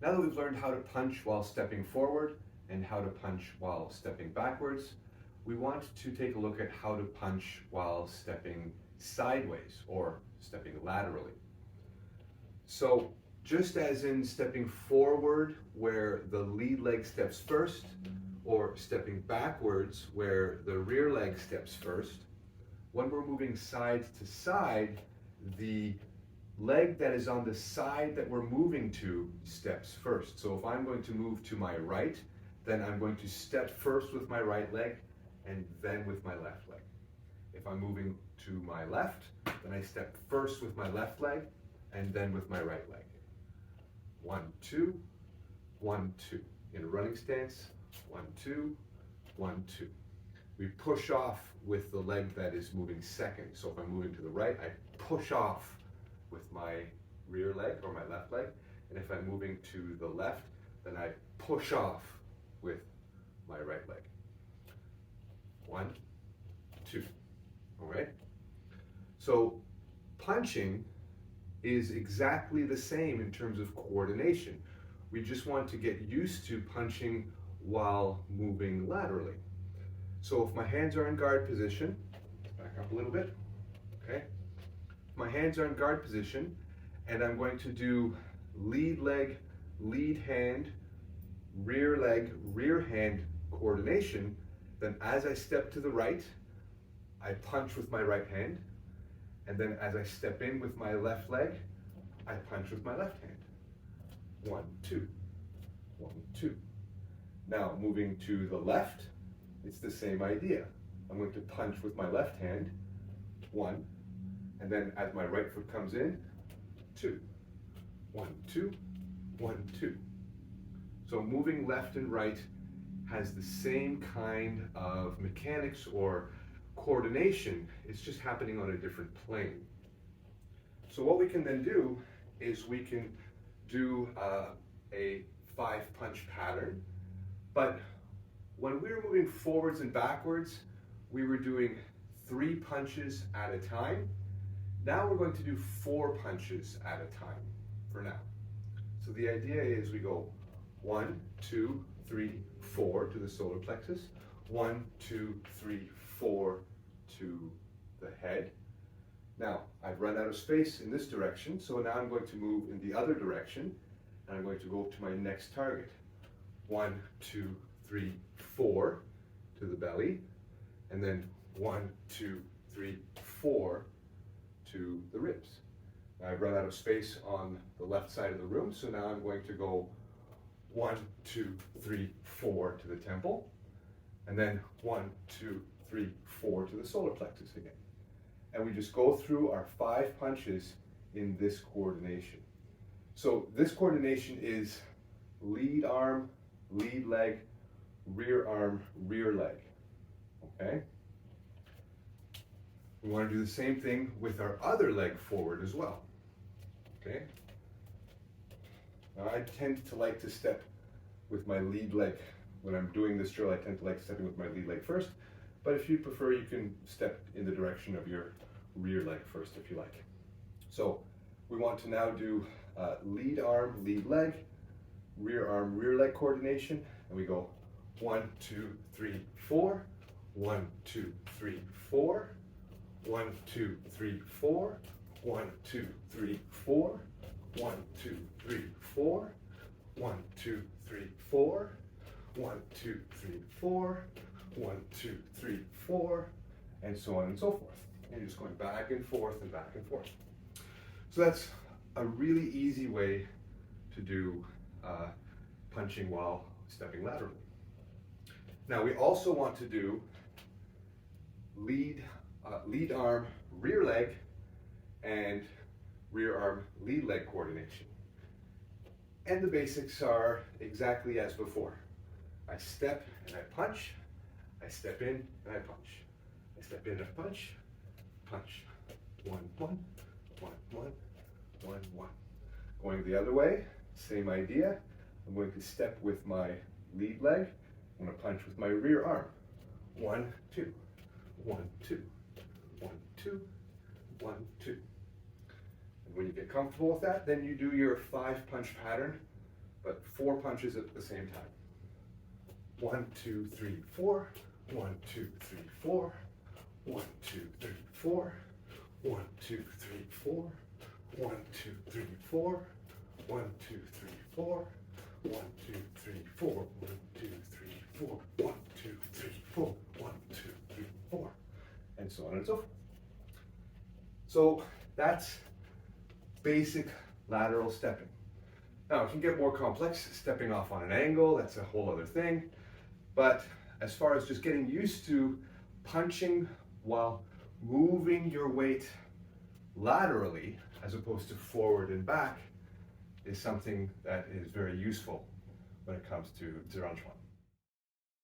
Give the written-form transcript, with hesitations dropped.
Now that we've learned how to punch while stepping forward and how to punch while stepping backwards, we want to take a look at how to punch while stepping sideways or stepping laterally. So just as in stepping forward where the lead leg steps first, or stepping backwards where the rear leg steps first, when we're moving side to side, the leg that is on the side that we're moving to steps first. So if I'm going to move to my right, then I'm going to step first with my right leg and then with my left leg. If I'm moving to my left, then I step first with my left leg and then with my right leg. 1, 2, 1, 2. In a running stance, 1, 2, 1, 2. We push off with the leg that is moving second. So if I'm moving to the right, I push off with my rear leg or my left leg. And if I'm moving to the left, then I push off with my right leg. 1, 2. All right? So punching is exactly the same in terms of coordination. We just want to get used to punching while moving laterally. So if my hands are in guard position, let's back up a little bit, okay? My hands are in guard position, and I'm going to do lead leg, lead hand, rear leg, rear hand coordination. Then as I step to the right, I punch with my right hand. And then as I step in with my left leg, I punch with my left hand. 1, 2, 1, 2. Now moving to the left, it's the same idea. I'm going to punch with my left hand, 1, and then as my right foot comes in, 2. 1, 2, 1, 2. So moving left and right has the same kind of mechanics or coordination. It's just happening on a different plane. So what we can then do is we can do a 5-punch pattern, but when we were moving forwards and backwards, we were doing 3 punches at a time. Now we're going to do 4 punches at a time for now. So the idea is we go 1, 2, 3, 4 to the solar plexus, 1, 2, 3, 4 to the head. Now I've run out of space in this direction, so now I'm going to move in the other direction, and I'm going to go to my next target. 1, 2, 3, 4 to the belly, and then 1, 2, 3, 4 to the ribs. Now I've run out of space on the left side of the room, so now I'm going to go 1, 2, 3, 4 to the temple, and then 1, 2, 3, 4 to the solar plexus again. And we just go through our 5 punches in this coordination. So this coordination is lead arm, lead leg, rear arm, rear leg, okay? We want to do the same thing with our other leg forward as well, okay? Now I tend to like to step with my lead leg. When I'm doing this drill, I tend to like stepping with my lead leg first, but if you prefer, you can step in the direction of your rear leg first if you like. So we want to now do lead arm, lead leg, rear arm, rear leg coordination, and we go 1, 2, 3, 4, 1, 2, 3, 4, 1, 2, 3, 4, 1, 2, 3, 4, 1, 2, 3, 4, 1, 2, 3, 4, 1, 2, 3, 4, 1, 2, 3, 4, and so on and so forth. And you're just going back and forth and back and forth. So that's a really easy way to do punching while stepping laterally. Now we also want to do lead arm, rear leg, and rear arm, lead leg coordination. And the basics are exactly as before. I step and I punch, I step in and I punch. I step in and I punch, punch. 1, 1, 1, 1, 1, 1. Going the other way, same idea. I'm going to step with my lead leg. I'm going to punch with my rear arm. 1, 2, 1, 2, 1, 2, 1, 2. And when you get comfortable with that, then you do your 5-punch pattern but 4 punches at the same time. 1, 2, 3, 4. 1, 2, 3, 4. 1, 2, 3, 4. 1, 2, 3, 4. 1, 2, 3, 4. 1, 2, 3, 4. 1, 2, 3, 4. 1, 2, 3, 4. 1, 2, 3, 4. 1, 2, 3, 4. And so on and so forth. So that's basic lateral stepping. Now it can get more complex, stepping off on an angle, that's a whole other thing. But as far as just getting used to punching while moving your weight laterally as opposed to forward and back is something that is very useful when it comes to ZiRan Quan.